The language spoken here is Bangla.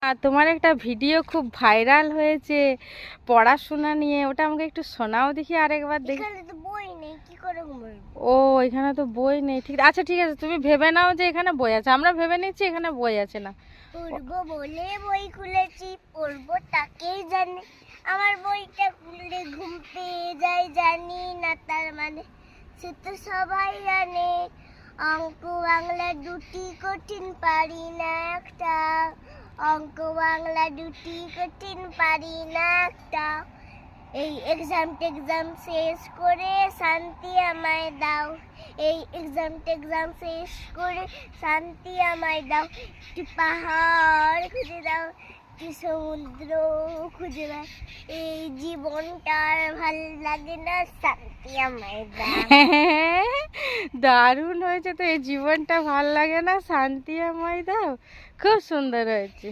আর তোমার একটা ভিডিও খুব ভাইরাল হয়েছে পড়াশোনা নিয়ে, ওটা আমাকে একটু শোনাও দেখি আরেকবার দেখি। এখানে তো বই নেই, কি করে বলবো? ও এখানে তো বই নেই, ঠিক আচ্ছা ঠিক আছে, তুমি ভেবে নাও যে এখানে বই আছে, আমরা ভেবে নিচ্ছি এখানে বই আছে না। পড়বো বলে বই খুলেছি, পড়বো তাকেই জানে। আমার বইটা খুললে ঘুম পেয়ে যায়, জানি না তার মানে, সে তো সবাই জানে। অঙ্ক বাংলা দুটি কঠিন, পারি না একটা। অঙ্ক বাংলা দুটি কঠিন, পারি না একটা। এই এক্সাম শেষ করে শান্তি আমায় দাও। এই এক্সাম শেষ করে শান্তি আমায় দাও। একটু পাহাড় খুঁজে দাও, একটু সমুদ্র খুঁজে দাও। এই জীবনটা আর ভাল লাগে না, শান্তি আমায় দাও। দারুণ হয়েছে তো, এই জীবনটা ভাল লাগে না, শান্তি আমায় দাও। খুব সুন্দর হয়েছে।